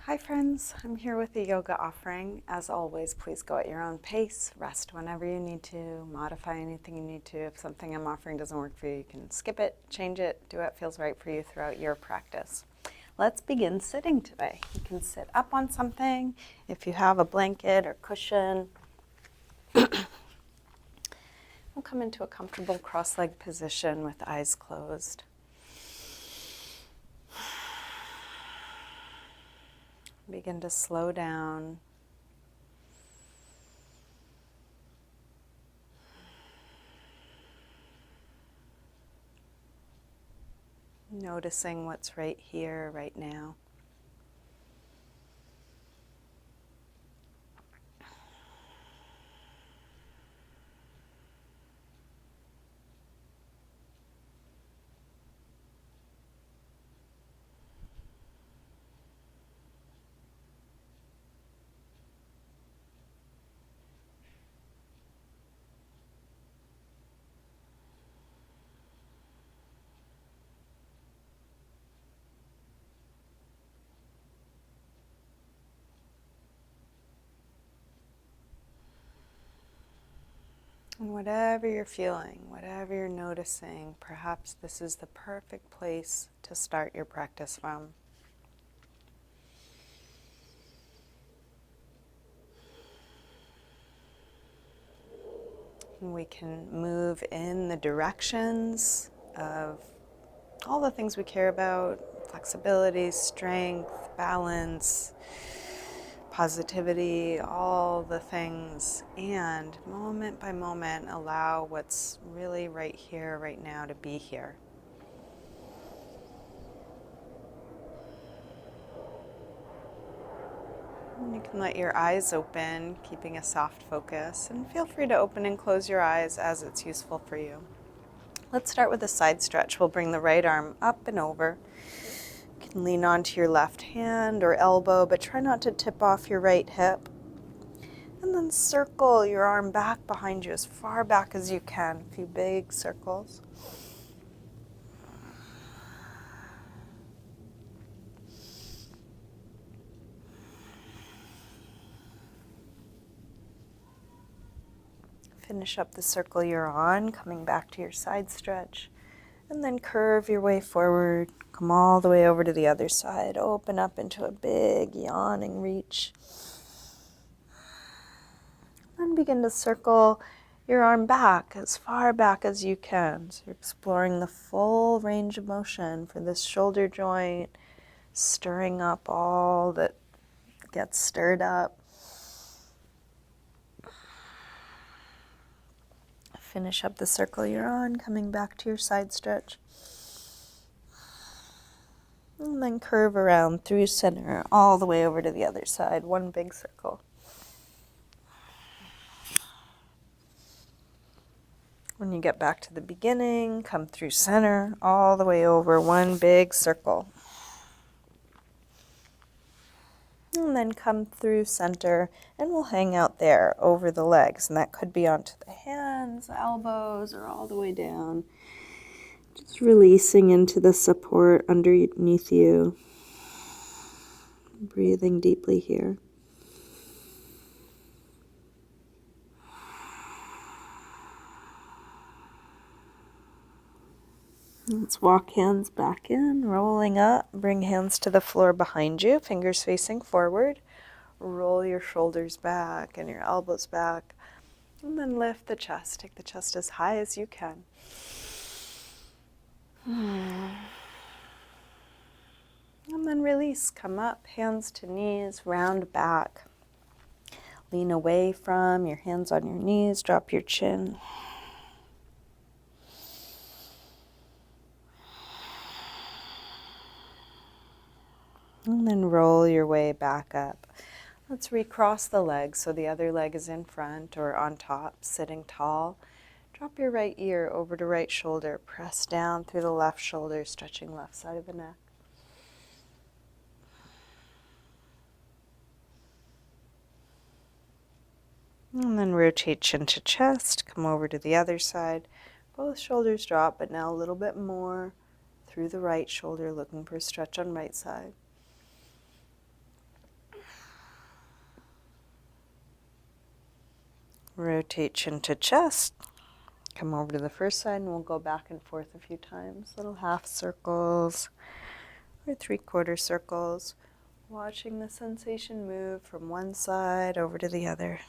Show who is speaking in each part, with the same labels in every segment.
Speaker 1: Hi friends, I'm here with the yoga offering. As always, please go at your own pace, rest whenever you need to, modify anything you need to. If something I'm offering doesn't work for you, you can skip it, change it, do what feels right for you throughout your practice. Let's begin sitting today. You can sit up on something. If you have a blanket or cushion, we'll come into a comfortable cross-legged position with eyes closed. Begin to slow down. Noticing what's right here, right now. And whatever you're feeling, whatever you're noticing, perhaps this is the perfect place to start your practice from. And we can move in the directions of all the things we care about: flexibility, strength, balance, positivity, all the things, and moment by moment allow what's really right here, right now to be here. And you can let your eyes open, keeping a soft focus, and feel free to open and close your eyes as it's useful for you. Let's start with a side stretch. We'll bring the right arm up and over. You can lean onto your left hand or elbow, but try not to tip off your right hip. And then circle your arm back behind you as far back as you can. A few big circles. Finish up the circle you're on, coming back to your side stretch. And then curve your way forward. Come all the way over to the other side. Open up into a big yawning reach. Then begin to circle your arm back as far back as you can. So you're exploring the full range of motion for this shoulder joint, stirring up all that gets stirred up. Finish up the circle you're on, coming back to your side stretch. And then curve around through center all the way over to the other side, one big circle. When you get back to the beginning, come through center all the way over, one big circle. And then come through center, and we'll hang out there over the legs. And that could be onto the hands, elbows, or all the way down. Just releasing into the support underneath you. Breathing deeply here. Let's walk hands back in, rolling up. Bring hands to the floor behind you, fingers facing forward. Roll your shoulders back and your elbows back. And then lift the chest. Take the chest as high as you can. And then release. Come up, hands to knees, round back. Lean away from your hands on your knees. Drop your chin. And then roll your way back up. Let's recross the legs so the other leg is in front or on top, sitting tall. Drop your right ear over to right shoulder. Press down through the left shoulder, stretching left side of the neck. And then rotate chin to chest. Come over to the other side. Both shoulders drop, but now a little bit more through the right shoulder, looking for a stretch on right side. Rotate chin to chest. Come over to the first side and we'll go back and forth a few times. Little half circles or 3/4 circles. Watching the sensation move from one side over to the other.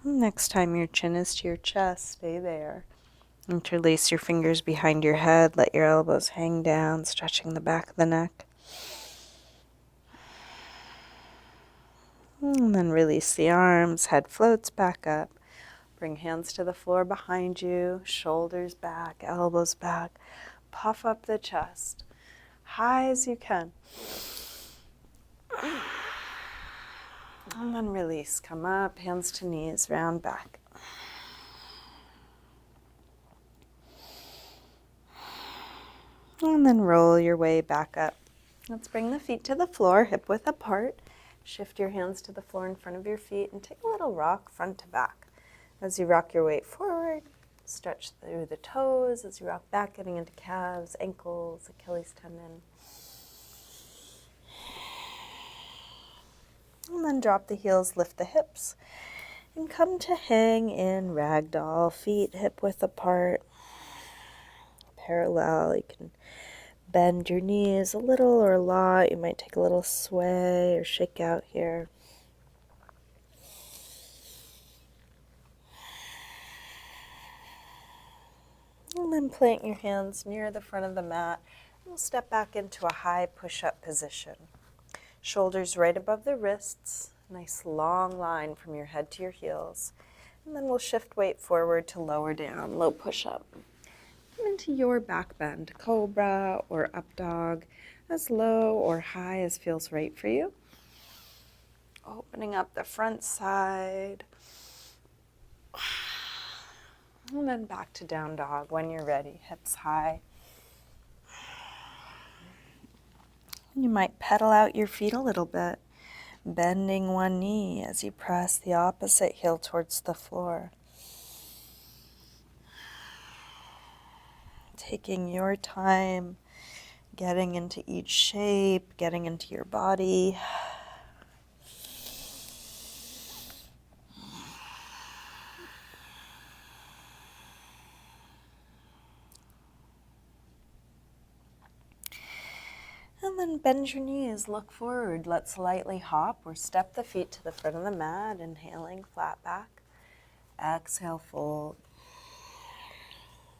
Speaker 1: Next time your chin is to your chest, stay there. Interlace your fingers behind your head. Let your elbows hang down, stretching the back of the neck. And then release the arms. Head floats back up. Bring hands to the floor behind you. Shoulders back, elbows back. Puff up the chest. High as you can. And then release. Come up, hands to knees, round back. And then roll your way back up. Let's bring the feet to the floor, hip width apart. Shift your hands to the floor in front of your feet and take a little rock front to back. As you rock your weight forward, stretch through the toes. As you rock back, getting into calves, ankles, Achilles tendon. And then drop the heels, lift the hips, and come to hang in ragdoll, feet hip width apart, parallel. You can bend your knees a little or a lot. You might take a little sway or shake out here. And then plant your hands near the front of the mat. We'll step back into a high push-up position. Shoulders right above the wrists. Nice long line from your head to your heels. And then we'll shift weight forward to lower down, low push-up. Come into your back bend, cobra or up dog, as low or high as feels right for you. Opening up the front side. And then back to down dog when you're ready, hips high. You might pedal out your feet a little bit, bending one knee as you press the opposite heel towards the floor. Taking your time, getting into each shape, getting into your body. And then bend your knees, look forward. Let's lightly hop or step the feet to the front of the mat, inhaling flat back. Exhale, fold.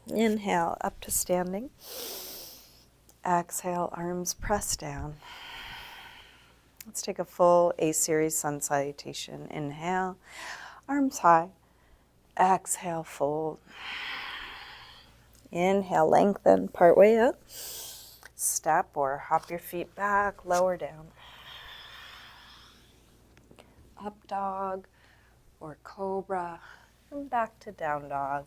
Speaker 1: Inhale, up to standing. Exhale, arms press down. Let's take a full A-series sun salutation. Inhale, arms high. Exhale, fold. Inhale, lengthen, part way up. Step or hop your feet back, lower down. Up dog or cobra, and back to down dog.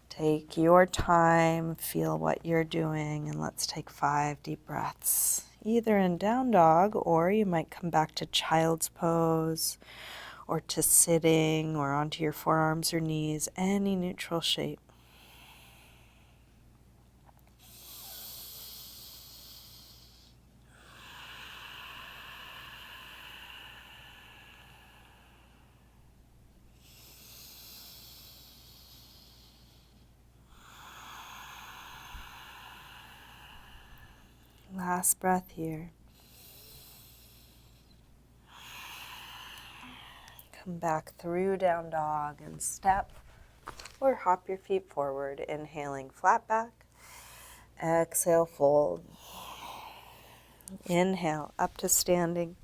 Speaker 1: Take your time, feel what you're doing, and let's take 5 deep breaths. Either in down dog, or you might come back to child's pose, or to sitting, or onto your forearms or knees, any neutral shape. Last breath here. Come back through down dog and step or hop your feet forward, inhaling flat back. Exhale, fold. Inhale, up to standing.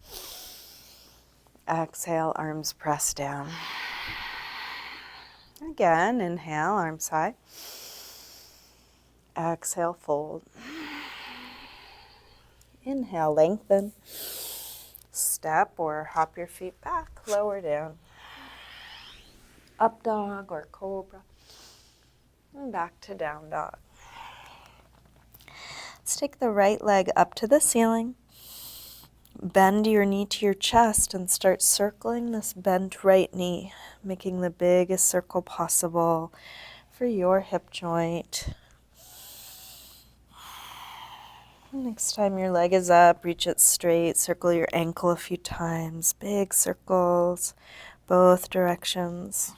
Speaker 1: Exhale, arms press down. Again, inhale, arms high. Exhale, fold. Inhale, lengthen. Step or hop your feet back, lower down. Up dog or cobra. And back to down dog. Let's take the right leg up to the ceiling. Bend your knee to your chest and start circling this bent right knee, making the biggest circle possible for your hip joint. Next time your leg is up, reach it straight, circle your ankle a few times, big circles, both directions.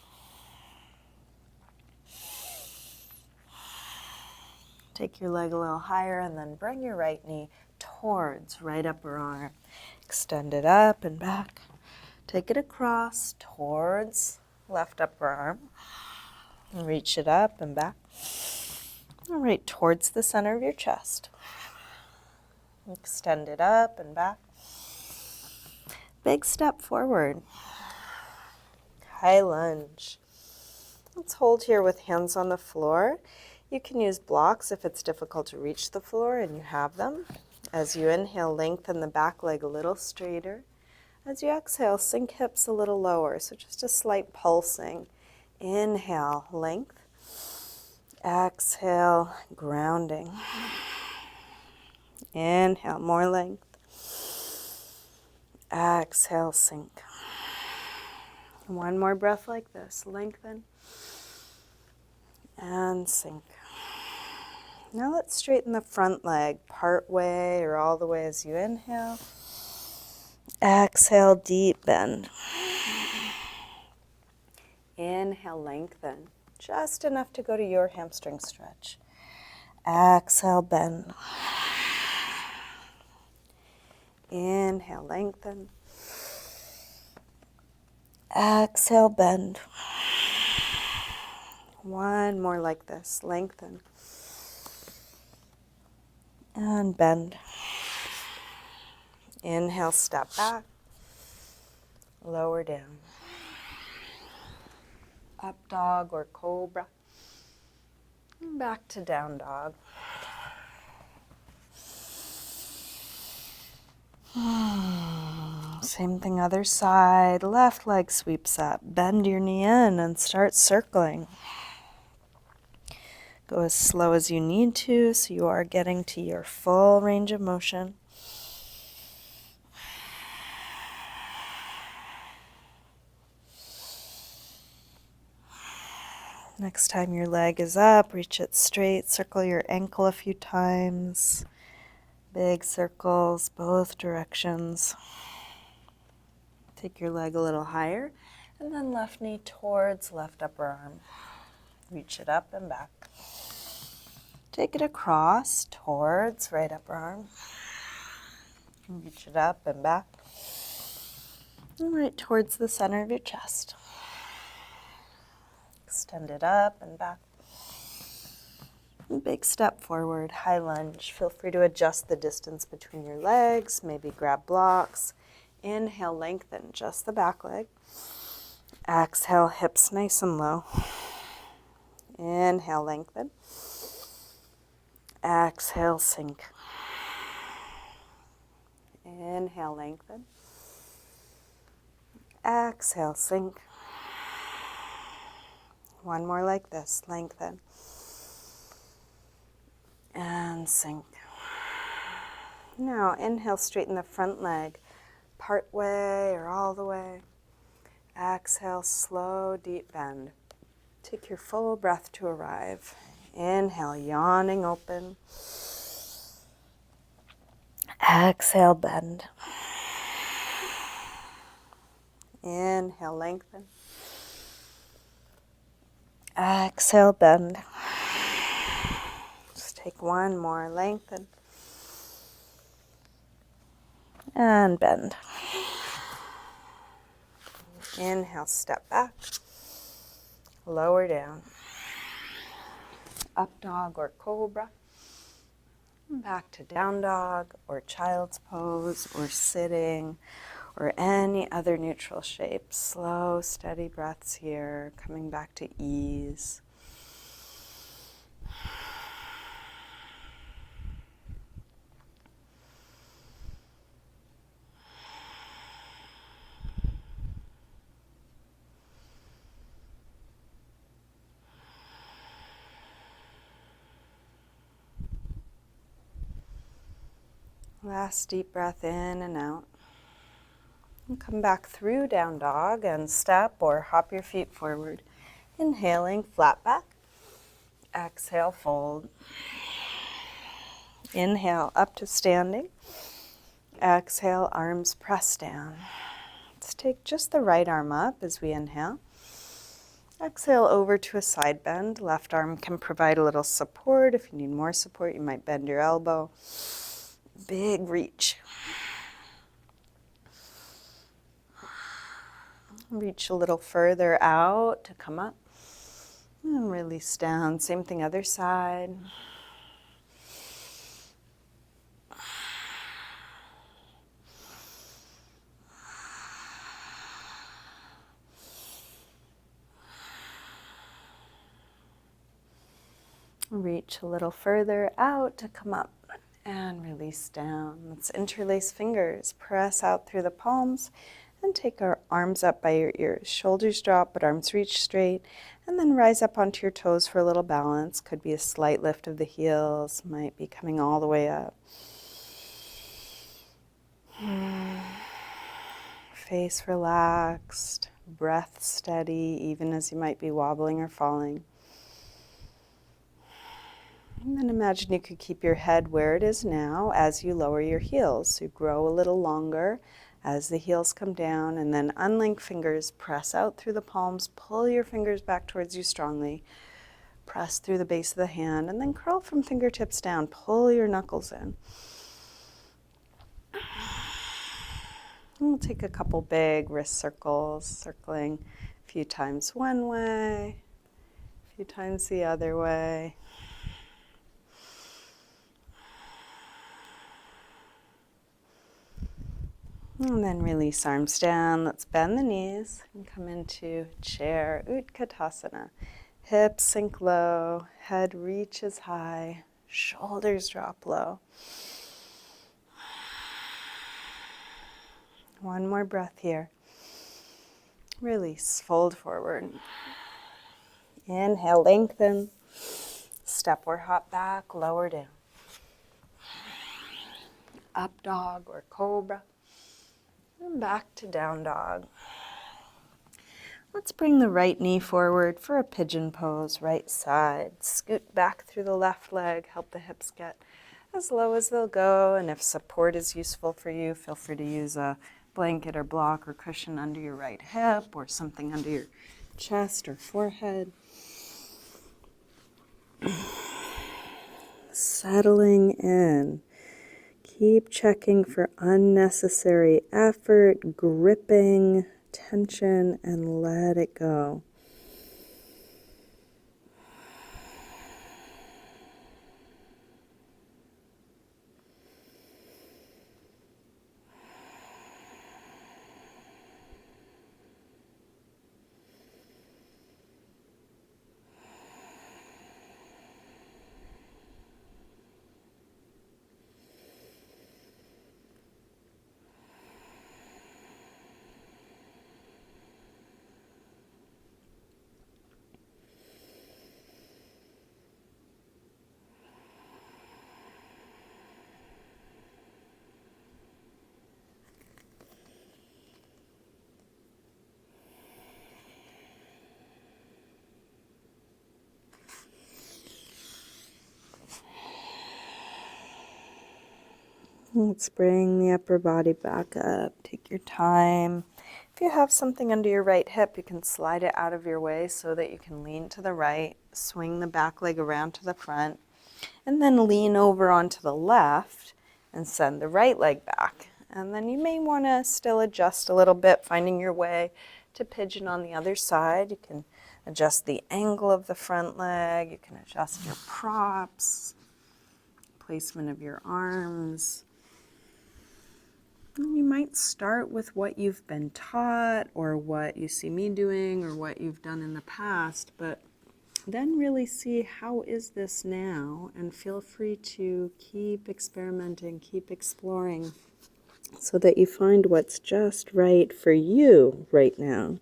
Speaker 1: Take your leg a little higher and then bring your right knee towards right upper arm. Extend it up and back. Take it across towards left upper arm. And reach it up and back. And right towards the center of your chest. Extend it up and back. Big step forward. High lunge. Let's hold here with hands on the floor. You can use blocks if it's difficult to reach the floor and you have them. As you inhale, lengthen the back leg a little straighter. As you exhale, sink hips a little lower, so just a slight pulsing. Inhale, length. Exhale, grounding. Inhale, more length. Exhale, sink. One more breath like this. Lengthen and sink. Now let's straighten the front leg part way or all the way as you inhale. Exhale, deep bend. Inhale, lengthen. Just enough to go to your hamstring stretch. Exhale, bend. Inhale, lengthen. Exhale, bend. One more like this. Lengthen. And bend. Inhale, step back. Lower down. Up dog or cobra. And back to down dog. Same thing other side. Left leg sweeps up. Bend your knee in and start circling. Go as slow as you need to so you are getting to your full range of motion. Next time your leg is up, reach it straight, circle your ankle a few times. Big circles, both directions. Take your leg a little higher, and then left knee towards left upper arm. Reach it up and back. Take it across towards right upper arm. Reach it up and back. And right towards the center of your chest. Extend it up and back. Big step forward, high lunge. Feel free to adjust the distance between your legs, maybe grab blocks. Inhale, lengthen just the back leg. Exhale, hips nice and low. Inhale, lengthen. Exhale, sink. Inhale, lengthen. Exhale, sink. One more like this, lengthen. And sink. Now inhale, straighten the front leg, part way or all the way. Exhale, slow, deep bend. Take your full breath to arrive. Inhale, yawning open. Exhale, bend. Inhale, lengthen. Exhale, bend. Just take one more, lengthen. And bend. Inhale, step back. Lower down. Up dog or cobra. Back to down dog or child's pose or sitting or any other neutral shape. Slow, steady breaths here, coming back to ease. Last deep breath in and out. And come back through down dog and step or hop your feet forward. Inhaling, flat back. Exhale, fold. Inhale, up to standing. Exhale, arms press down. Let's take just the right arm up as we inhale. Exhale over to a side bend. Left arm can provide a little support. If you need more support, you might bend your elbow. Big reach. Reach a little further out to come up. And release down. Same thing, other side. Reach a little further out to come up and release down. Let's interlace fingers, press out through the palms, and take our arms up by your ears. Shoulders drop, but arms reach straight, and then rise up onto your toes for a little balance. Could be a slight lift of the heels, might be coming all the way up. Face relaxed, breath steady, even as you might be wobbling or falling. And then imagine you could keep your head where it is now as you lower your heels. So you grow a little longer as the heels come down, and then unlink fingers, press out through the palms, pull your fingers back towards you strongly, press through the base of the hand, and then curl from fingertips down, pull your knuckles in. And we'll take a couple big wrist circles, circling a few times one way, a few times the other way. And then release arms down. Let's bend the knees and come into chair Utkatasana. Hips sink low, head reaches high, shoulders drop low. One more breath here. Release, fold forward. Inhale, lengthen. Step or hop back, lower down. Up dog or cobra. And back to down dog. Let's bring the right knee forward for a pigeon pose, right side. Scoot back through the left leg, help the hips get as low as they'll go. And if support is useful for you, feel free to use a blanket or block or cushion under your right hip or something under your chest or forehead. Settling in. Keep checking for unnecessary effort, gripping, tension, and let it go. Let's bring the upper body back up. Take your time. If you have something under your right hip, you can slide it out of your way so that you can lean to the right, swing the back leg around to the front, and then lean over onto the left and send the right leg back. And then you may want to still adjust a little bit, finding your way to pigeon on the other side. You can adjust the angle of the front leg. You can adjust your props, placement of your arms. You might start with what you've been taught or what you see me doing or what you've done in the past, but then really see how is this now, and feel free to keep experimenting, keep exploring so that you find what's just right for you right now.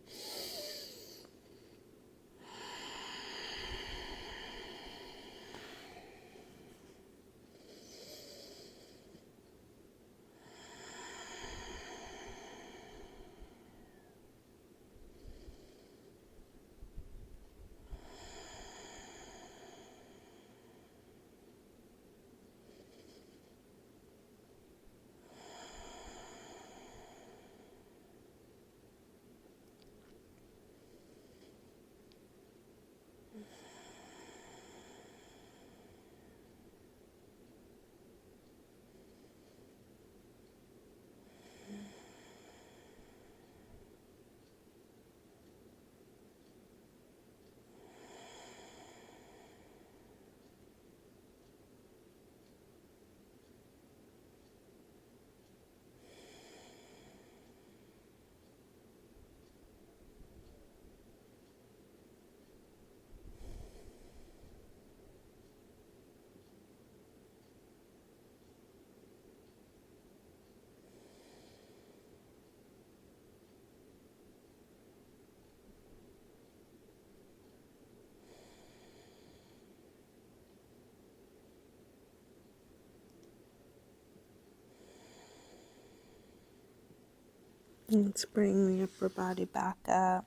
Speaker 1: Let's bring the upper body back up.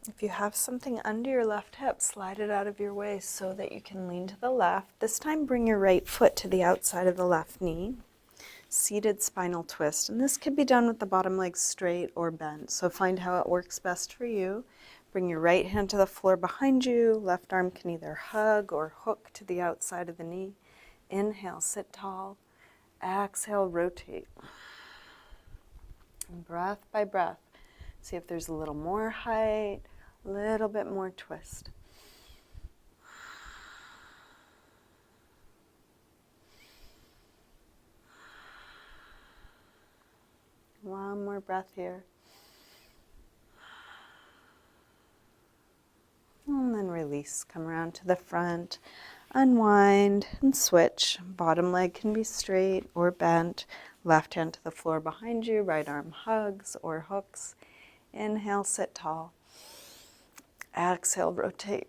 Speaker 1: If you have something under your left hip, slide it out of your way so that you can lean to the left. This time, bring your right foot to the outside of the left knee. Seated spinal twist. And this could be done with the bottom leg straight or bent. So find how it works best for you. Bring your right hand to the floor behind you. Left arm can either hug or hook to the outside of the knee. Inhale, sit tall. Exhale, rotate. And breath by breath, see if there's a little more height, a little bit more twist. One more breath here. And then release. Come around to the front, unwind and switch. Bottom leg can be straight or bent. Left hand to the floor behind you. Right arm hugs or hooks. Inhale, sit tall. Exhale, rotate.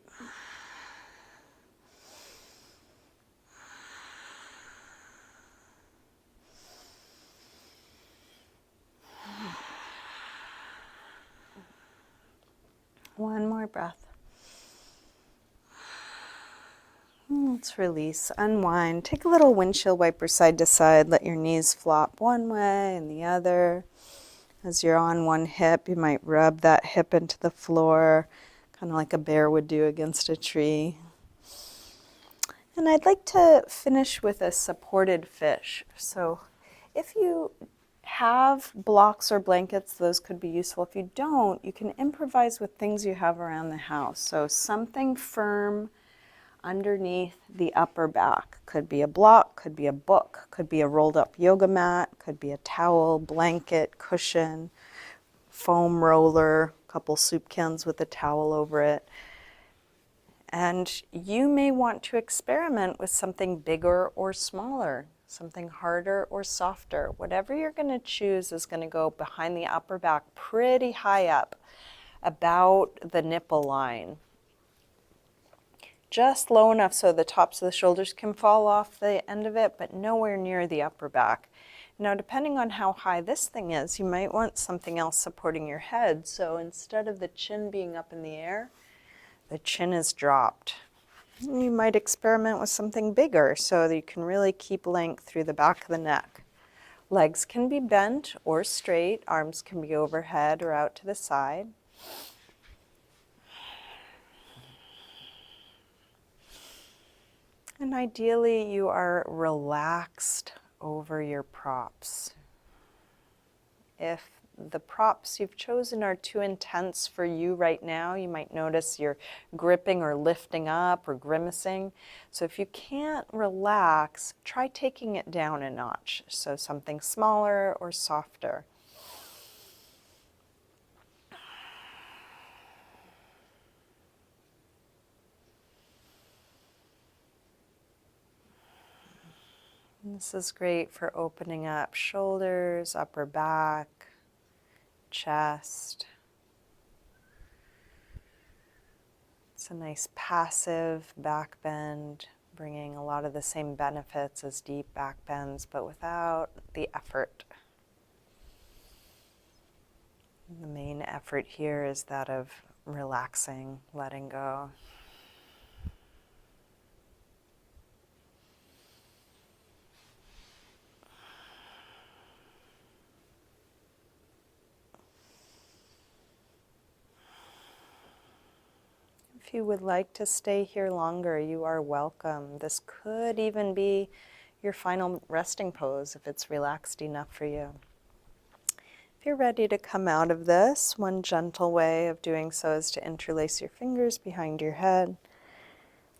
Speaker 1: One more breath. Let's release, unwind. Take a little windshield wiper side to side. Let your knees flop one way and the other. As you're on one hip, you might rub that hip into the floor, kind of like a bear would do against a tree. And I'd like to finish with a supported fish. So if you have blocks or blankets, those could be useful. If you don't, you can improvise with things you have around the house. So something firm underneath the upper back. Could be a block, could be a book, could be a rolled up yoga mat, could be a towel, blanket, cushion, foam roller, a couple soup cans with a towel over it. And you may want to experiment with something bigger or smaller, something harder or softer. Whatever you're going to choose is going to go behind the upper back pretty high up, about the nipple line. Just low enough so the tops of the shoulders can fall off the end of it, but nowhere near the upper back. Now, depending on how high this thing is, you might want something else supporting your head. So instead of the chin being up in the air, the chin is dropped. You might experiment with something bigger so that you can really keep length through the back of the neck. Legs can be bent or straight. Arms can be overhead or out to the side. And ideally, you are relaxed over your props. If the props you've chosen are too intense for you right now, you might notice you're gripping or lifting up or grimacing. So if you can't relax, try taking it down a notch. So something smaller or softer. This is great for opening up shoulders, upper back, chest. It's a nice passive back bend, bringing a lot of the same benefits as deep back bends, but without the effort. The main effort here is that of relaxing, letting go. If you would like to stay here longer, you are welcome. This could even be your final resting pose if it's relaxed enough for you. If you're ready to come out of this, one gentle way of doing so is to interlace your fingers behind your head.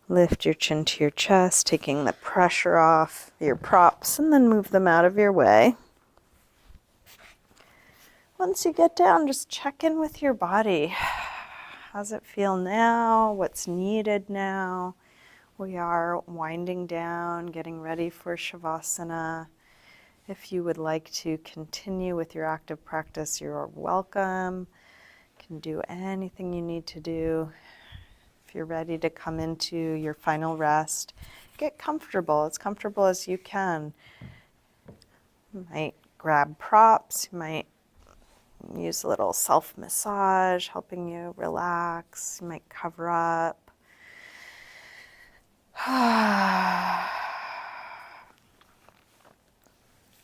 Speaker 1: Lift your chin to your chest, taking the pressure off your props, and then move them out of your way. Once you get down, just check in with your body. How's it feel now? What's needed now? We are winding down, getting ready for Shavasana. If you would like to continue with your active practice, you're welcome. You can do anything you need to do. If you're ready to come into your final rest, get comfortable, as comfortable as you can. You might grab props. You might use a little self-massage, helping you relax. You might cover up.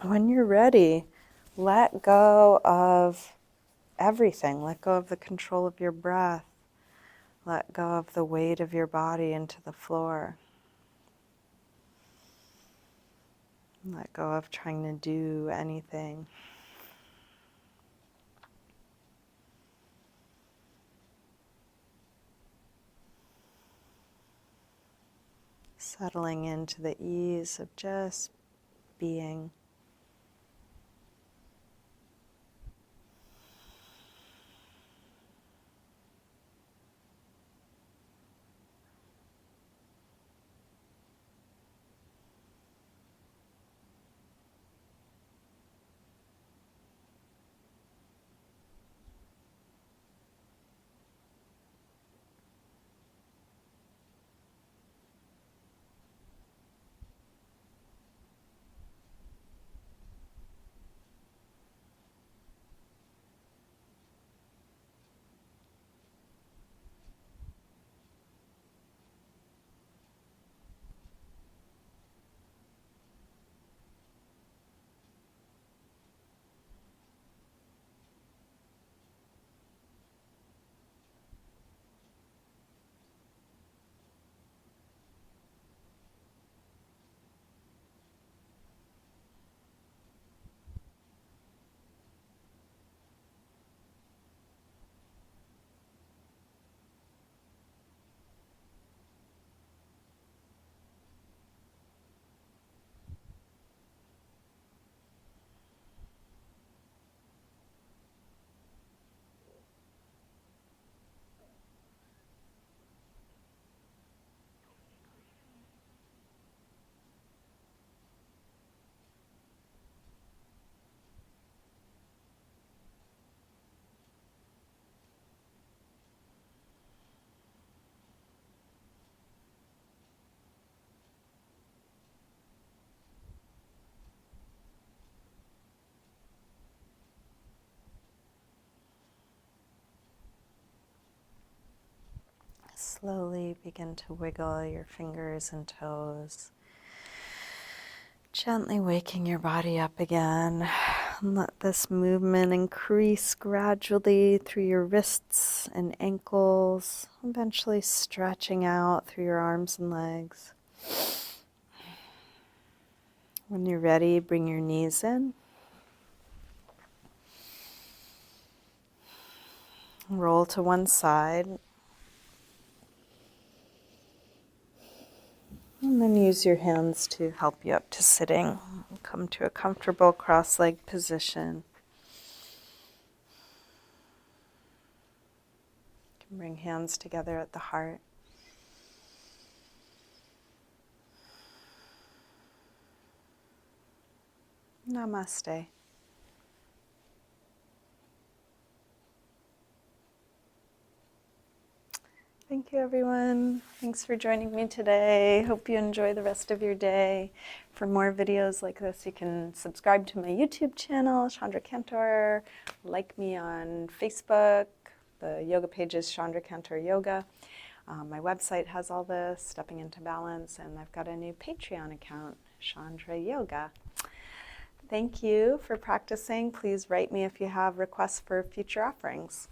Speaker 1: When you're ready, let go of everything. Let go of the control of your breath. Let go of the weight of your body into the floor. Let go of trying to do anything. Settling into the ease of just being. Slowly begin to wiggle your fingers and toes, gently waking your body up again. And let this movement increase gradually through your wrists and ankles, eventually stretching out through your arms and legs. When you're ready, bring your knees in. Roll to one side. And then use your hands to help you up to sitting. Come to a comfortable cross-legged position. You can bring hands together at the heart. Namaste. Thank you, everyone. Thanks for joining me today. Hope you enjoy the rest of your day. For more videos like this, you can subscribe to my YouTube channel, Chandra Cantor. Like me on Facebook. The yoga page is Chandra Cantor Yoga. My website has all this, Stepping into Balance, and I've got a new Patreon account, Chandra Yoga. Thank you for practicing. Please write me if you have requests for future offerings.